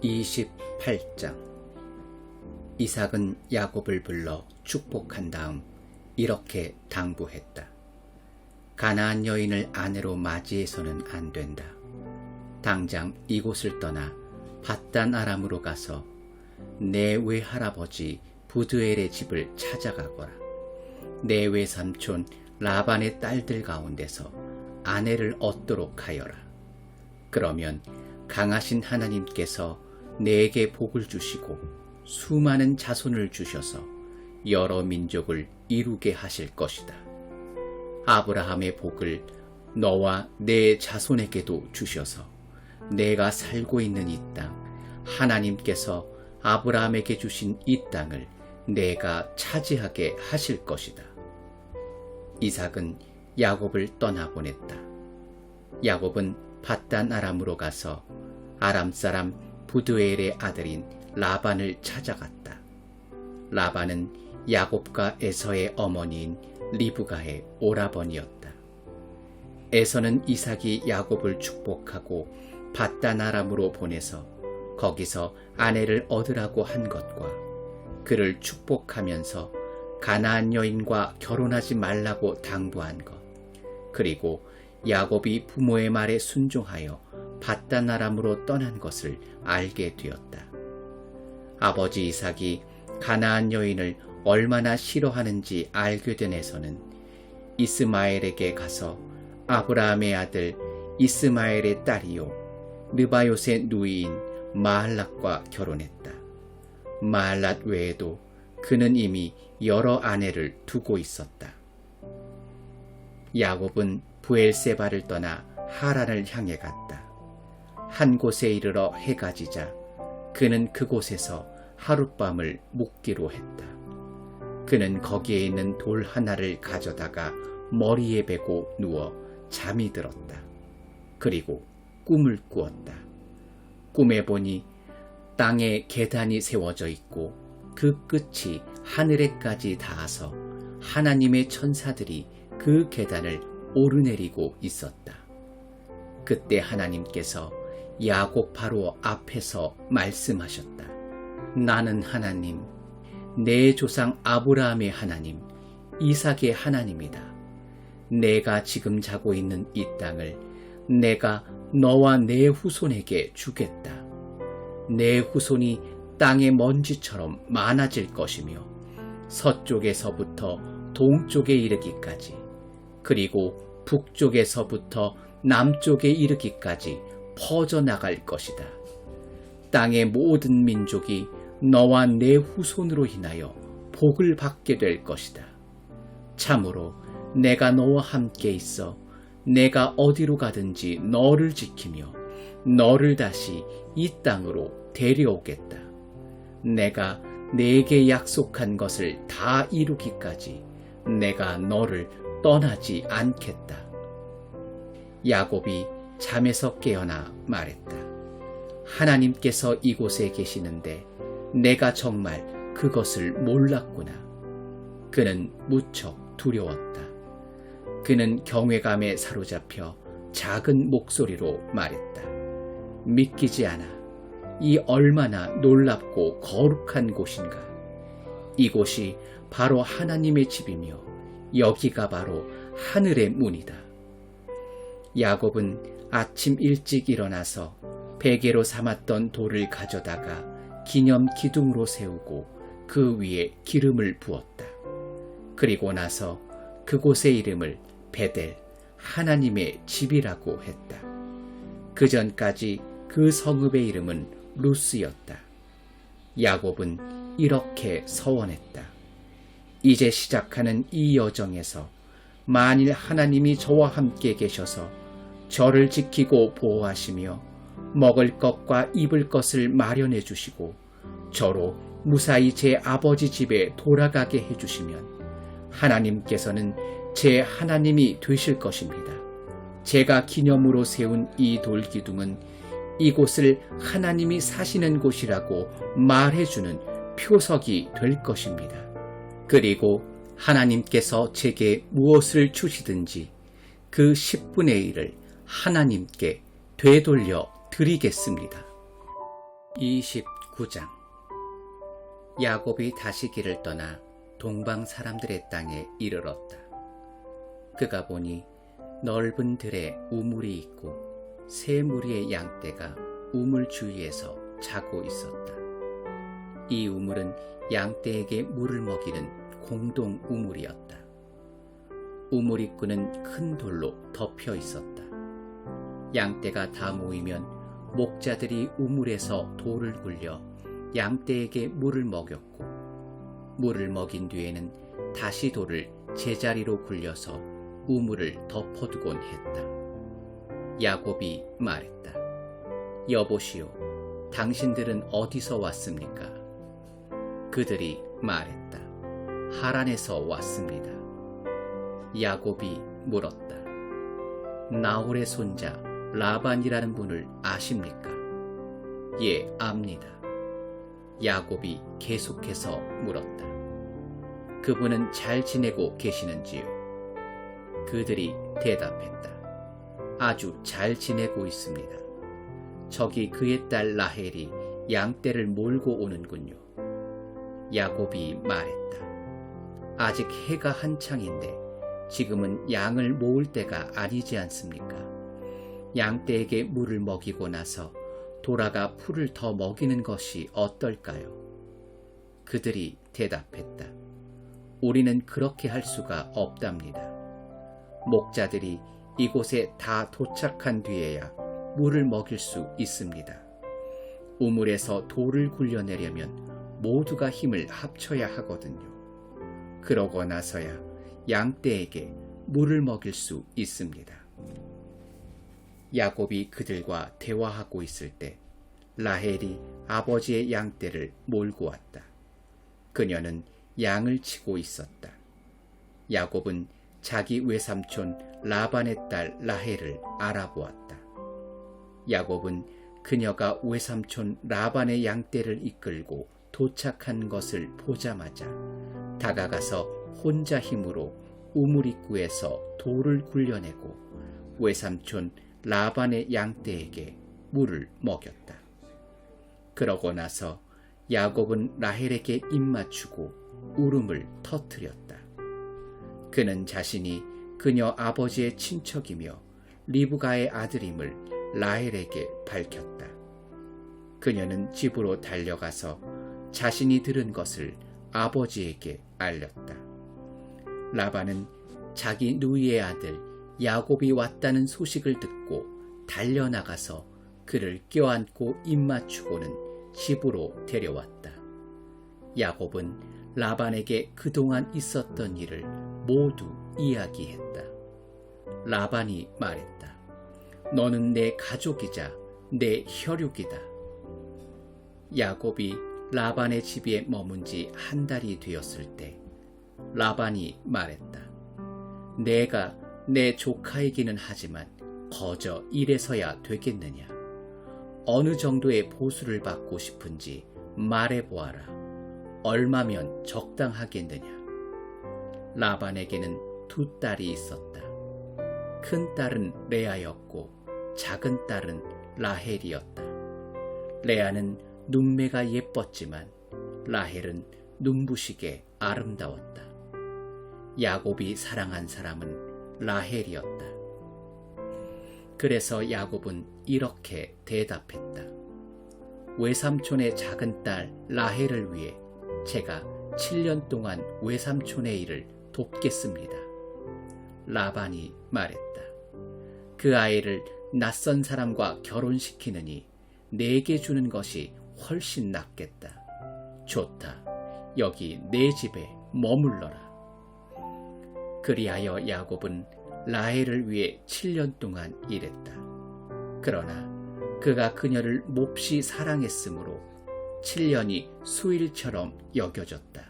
28장. 이삭은 야곱을 불러 축복한 다음 이렇게 당부했다. 가나안 여인을 아내로 맞이해서는 안 된다. 당장 이곳을 떠나 밧단 아람으로 가서 내 외할아버지 부드엘의 집을 찾아가거라. 내 외삼촌 라반의 딸들 가운데서 아내를 얻도록 하여라. 그러면 강하신 하나님께서 내게 복을 주시고 수많은 자손을 주셔서 여러 민족을 이루게 하실 것이다. 아브라함의 복을 너와 내 자손에게도 주셔서 내가 살고 있는 이 땅, 하나님께서 아브라함에게 주신 이 땅을 내가 차지하게 하실 것이다. 이삭은 야곱을 떠나보냈다. 야곱은 밧단 아람으로 가서 아람 사람 부드엘의 아들인 라반을 찾아갔다. 라반은 야곱과 에서의 어머니인 리브가의 오라버니였다. 에서는 이삭이 야곱을 축복하고 밧단 아람으로 보내서 거기서 아내를 얻으라고 한 것과 그를 축복하면서 가나안 여인과 결혼하지 말라고 당부한 것, 그리고 야곱이 부모의 말에 순종하여 밧단 아람으로 떠난 것을 알게 되었다. 아버지 이삭이 가나안 여인을 얼마나 싫어하는지 알게 된 에서는 이스마엘에게 가서 아브라함의 아들 이스마엘의 딸이요 느바요의 누이인 마할랏과 결혼했다. 마할랏 외에도 그는 이미 여러 아내를 두고 있었다. 야곱은 브엘세바를 떠나 하란을 향해 갔다. 한 곳에 이르러 해가 지자 그는 그곳에서 하룻밤을 묵기로 했다. 그는 거기에 있는 돌 하나를 가져다가 머리에 베고 누워 잠이 들었다. 그리고 꿈을 꾸었다. 꿈에 보니 땅에 계단이 세워져 있고 그 끝이 하늘에까지 닿아서 하나님의 천사들이 그 계단을 오르내리고 있었다. 그때 하나님께서 야곱 바로 앞에서 말씀하셨다. 나는 하나님, 내 조상 아브라함의 하나님, 이삭의 하나님이다. 내가 지금 자고 있는 이 땅을 내가 너와 내 후손에게 주겠다. 내 후손이 땅의 먼지처럼 많아질 것이며 서쪽에서부터 동쪽에 이르기까지 그리고 북쪽에서부터 남쪽에 이르기까지 퍼져나갈 것이다. 땅의 모든 민족이 너와 내 후손으로 인하여 복을 받게 될 것이다. 참으로 내가 너와 함께 있어 내가 어디로 가든지 너를 지키며 너를 다시 이 땅으로 데려오겠다. 내가 내게 약속한 것을 다 이루기까지 내가 너를 떠나지 않겠다. 야곱이 잠에서 깨어나 말했다. 하나님께서 이곳에 계시는데 내가 정말 그것을 몰랐구나. 그는 무척 두려웠다. 그는 경외감에 사로잡혀 작은 목소리로 말했다. 믿기지 않아. 이 얼마나 놀랍고 거룩한 곳인가. 이곳이 바로 하나님의 집이며 여기가 바로 하늘의 문이다. 야곱은 아침 일찍 일어나서 베개로 삼았던 돌을 가져다가 기념 기둥으로 세우고 그 위에 기름을 부었다. 그리고 나서 그곳의 이름을 베델, 하나님의 집이라고 했다. 그 전까지 그 성읍의 이름은 루스였다. 야곱은 이렇게 서원했다. 이제 시작하는 이 여정에서 만일 하나님이 저와 함께 계셔서 저를 지키고 보호하시며 먹을 것과 입을 것을 마련해 주시고 저로 무사히 제 아버지 집에 돌아가게 해주시면 하나님께서는 제 하나님이 되실 것입니다. 제가 기념으로 세운 이 돌기둥은 이곳을 하나님이 사시는 곳이라고 말해주는 표석이 될 것입니다. 그리고 하나님께서 제게 무엇을 주시든지 그 10분의 1을 하나님께 되돌려 드리겠습니다. 29장. 야곱이 다시 길을 떠나 동방 사람들의 땅에 이르렀다. 그가 보니 넓은 들에 우물이 있고 세 무리의 양떼가 우물 주위에서 자고 있었다. 이 우물은 양떼에게 물을 먹이는 공동 우물이었다. 우물 입구는 큰 돌로 덮여 있었다. 양떼가 다 모이면 목자들이 우물에서 돌을 굴려 양떼에게 물을 먹였고, 물을 먹인 뒤에는 다시 돌을 제자리로 굴려서 우물을 덮어두곤 했다. 야곱이 말했다. 여보시오, 당신들은 어디서 왔습니까? 그들이 말했다. 하란에서 왔습니다. 야곱이 물었다. 나홀의 손자 라반이라는 분을 아십니까? 예, 압니다. 야곱이 계속해서 물었다. 그분은 잘 지내고 계시는지요? 그들이 대답했다. 아주 잘 지내고 있습니다. 저기 그의 딸 라헬이 양떼를 몰고 오는군요. 야곱이 말했다. 아직 해가 한창인데 지금은 양을 모을 때가 아니지 않습니까? 양떼에게 물을 먹이고 나서 돌아가 풀을 더 먹이는 것이 어떨까요? 그들이 대답했다. 우리는 그렇게 할 수가 없답니다. 목자들이 이곳에 다 도착한 뒤에야 물을 먹일 수 있습니다. 우물에서 돌을 굴려내려면 모두가 힘을 합쳐야 하거든요. 그러고 나서야 양떼에게 물을 먹일 수 있습니다. 야곱이 그들과 대화하고 있을 때 라헬이 아버지의 양떼를 몰고 왔다. 그녀는 양을 치고 있었다. 야곱은 자기 외삼촌 라반의 딸 라헬을 알아보았다. 야곱은 그녀가 외삼촌 라반의 양떼를 이끌고 도착한 것을 보자마자 다가가서 혼자 힘으로 우물 입구에서 돌을 굴려내고 외삼촌 라반의 양떼에게 물을 먹였다. 그러고 나서 야곱은 라헬에게 입맞추고 울음을 터뜨렸다. 그는 자신이 그녀 아버지의 친척이며 리브가의 아들임을 라헬에게 밝혔다. 그녀는 집으로 달려가서 자신이 들은 것을 아버지에게 알렸다. 라반은 자기 누이의 아들 야곱이 왔다는 소식을 듣고 달려나가서 그를 껴안고 입맞추고는 집으로 데려왔다. 야곱은 라반에게 그동안 있었던 일을 모두 이야기했다. 라반이 말했다. 너는 내 가족이자 내 혈육이다. 야곱이 라반의 집에 머문 지 한 달이 되었을 때 라반이 말했다. 내가 내 조카이기는 하지만 거저 이래서야 되겠느냐? 어느 정도의 보수를 받고 싶은지 말해보아라. 얼마면 적당하겠느냐? 라반에게는 두 딸이 있었다. 큰 딸은 레아였고 작은 딸은 라헬이었다. 레아는 눈매가 예뻤지만 라헬은 눈부시게 아름다웠다. 야곱이 사랑한 사람은 라헬이었다. 그래서 야곱은 이렇게 대답했다. 외삼촌의 작은 딸 라헬을 위해 제가 7년 동안 외삼촌의 일을 돕겠습니다. 라반이 말했다. 그 아이를 낯선 사람과 결혼시키느니 내게 주는 것이 훨씬 낫겠다. 좋다. 여기 내 집에 머물러라. 그리하여 야곱은 라헬을 위해 7년 동안 일했다. 그러나 그가 그녀를 몹시 사랑했으므로 7년이 수일처럼 여겨졌다.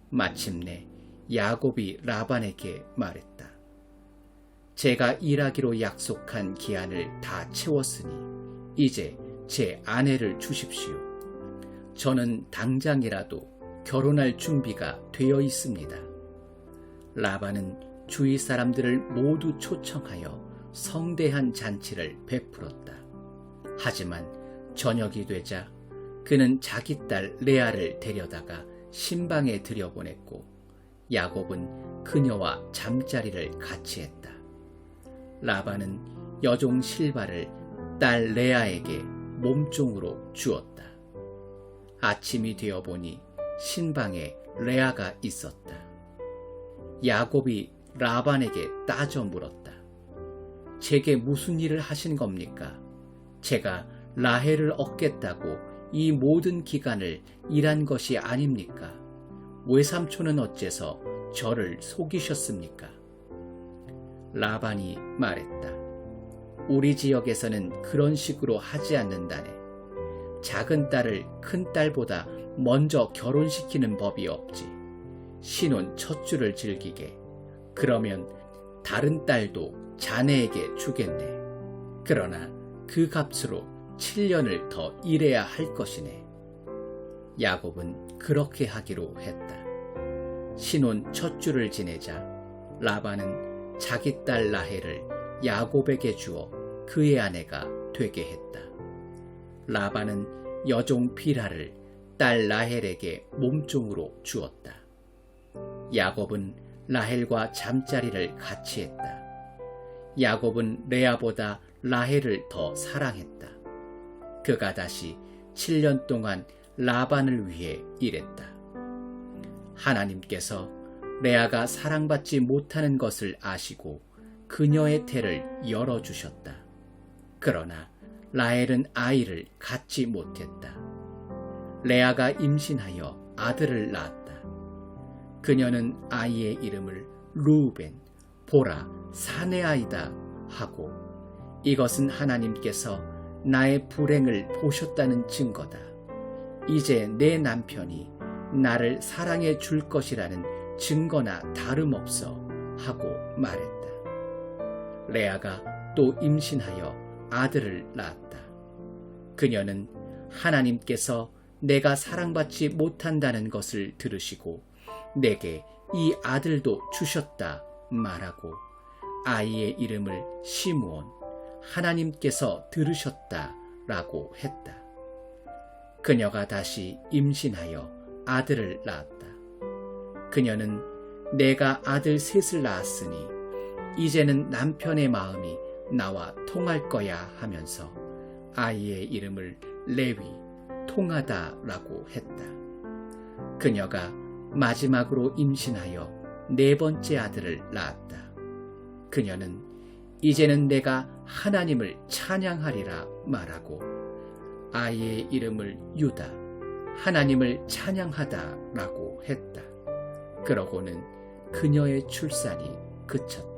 마침내 야곱이 라반에게 말했다. 제가 일하기로 약속한 기한을 다 채웠으니 이제 제 아내를 주십시오. 저는 당장이라도 결혼할 준비가 되어 있습니다. 라반은 주위 사람들을 모두 초청하여 성대한 잔치를 베풀었다. 하지만 저녁이 되자 그는 자기 딸 레아를 데려다가 신방에 들여보냈고 야곱은 그녀와 잠자리를 같이 했다. 라반은 여종 실바를 딸 레아에게 몸종으로 주었다. 아침이 되어 보니 신방에 레아가 있었다. 야곱이 라반에게 따져 물었다. 제게 무슨 일을 하신 겁니까? 제가 라헬을 얻겠다고 이 모든 기간을 일한 것이 아닙니까? 외삼촌은 어째서 저를 속이셨습니까? 라반이 말했다. 우리 지역에서는 그런 식으로 하지 않는다네. 작은 딸을 큰 딸보다 먼저 결혼시키는 법이 없지. 신혼 첫 주를 즐기게. 그러면 다른 딸도 자네에게 주겠네. 그러나 그 값으로 7년을 더 일해야 할 것이네. 야곱은 그렇게 하기로 했다. 신혼 첫 주를 지내자 라반은 자기 딸 라헬을 야곱에게 주어 그의 아내가 되게 했다. 라반은 여종 빌하를 딸 라헬에게 몸종으로 주었다. 야곱은 라헬과 잠자리를 같이 했다. 야곱은 레아보다 라헬을 더 사랑했다. 그가 다시 7년 동안 라반을 위해 일했다. 하나님께서 레아가 사랑받지 못하는 것을 아시고 그녀의 태를 열어주셨다. 그러나 라헬은 아이를 갖지 못했다. 레아가 임신하여 아들을 낳았다. 그녀는 아이의 이름을 루벤, 보라, 사내 아이다 하고 이것은 하나님께서 나의 불행을 보셨다는 증거다. 이제 내 남편이 나를 사랑해 줄 것이라는 증거나 다름없어 하고 말했다. 레아가 또 임신하여 아들을 낳았다. 그녀는 하나님께서 내가 사랑받지 못한다는 것을 들으시고 내게 이 아들도 주셨다 말하고 아이의 이름을 시므온, 하나님께서 들으셨다 라고 했다. 그녀가 다시 임신하여 아들을 낳았다. 그녀는 내가 아들 셋을 낳았으니 이제는 남편의 마음이 나와 통할 거야 하면서 아이의 이름을 레위, 통하다 라고 했다. 그녀가 마지막으로 임신하여 네 번째 아들을 낳았다. 그녀는 이제는 내가 하나님을 찬양하리라 말하고 아이의 이름을 유다, 하나님을 찬양하다 라고 했다. 그러고는 그녀의 출산이 그쳤다.